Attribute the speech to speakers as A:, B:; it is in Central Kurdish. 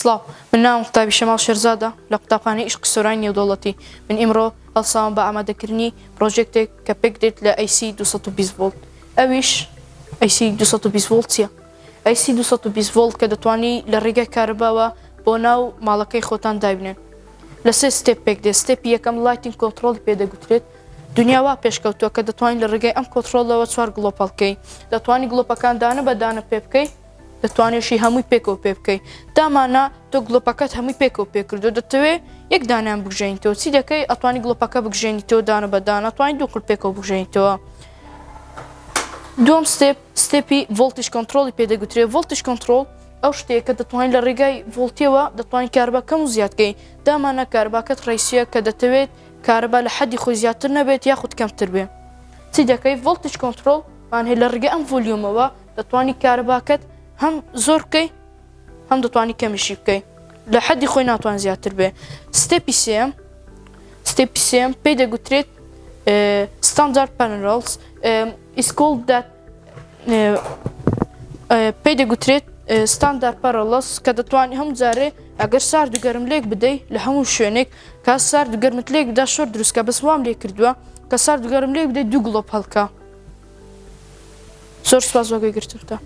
A: سڵاو من ناوم قوتابی شەماڵ شێرزادە لە قوتابخانەی عیشقی سۆرانی نێودەوڵەتی من ئیمڕۆ هەڵساوم بە ئامادەکردنی پرۆژێکتێک کە پێک دێت لە ئەیسی 220 ڤۆڵت ئەویش ئەیسی 220 ڤۆڵت چییە؟ ئەیسی 220 ڤۆڵت کە دەتوانی لە ڕێگای کارەباوە بۆ ناو ماڵەکەی خۆتان دابنێن لە سێ ستێپ پێک دێت ستێپی یەکەم لایتینگ کۆنتڕۆڵ پێدەگوترێت دنیا وا پێشکەوتووە کە دەتوانین لە ڕێگای ئەم کۆنتڕۆڵەوە چوار گڵۆپ هەڵکەی دەتوانی گڵۆپەکان دانە بە دانە پێ بکەی دەتوانێشی هەمووی پێکەوە پێ بکەیت دامانە تۆ گڵۆپەکەت هەمووی پێکەوە پێکردو دەتەوێت یەک دانیان بگژێنیتەوە چی دەکەی ئەتوانی گڵۆپەکە بگژێنیتەوە دانە بە دانە توانین دوو قڵ پێکەوە بگژێنیتەوە دووەم ستێپی ڤۆڵتیژ کۆنتڕۆڵی پێدەگوترێت ڤۆڵتیژ کۆنتڕۆڵ ئەو شتەیە کە دەتوانین لە ڕێگای ڤۆڵتیەوە دەتوانین کارەبا کەم و زیادکەی دامانە کارەباکەت ڕیسیە کە دەتەوێت کارەبا لە حەدی خۆی زیاتر نەبێت یاخود کەمتر بێ چی دەکەی ڤۆڵتیژ کۆنتڕۆڵ وانهەیە لە ڕێگای ئەم ڤۆلیۆمەوە دەتوانی کارەباکەت هەم زۆر بکەی هەم دەتوانی کەمیشی بکەی لە حەدی خۆی ناتوان زیاتر بێ ستێپی سێم پێی دەگوترێت ستاندارد پانەڵز پێی دەگوترێت ستاندارد پەرەڵەس کە دەتوانانی هەموو جارێ ئەگەر سارد و گەرم لێک بدەیت لە هەموو شوێنێک کا سارد و گەرمت لێک بدا شۆر دروستکە بەس وام لێ کردووە کە سارد و گەرم لێک بدەیت دوو گڵۆپ هەڵکە زۆر سوپاس وەگەی گرتوتە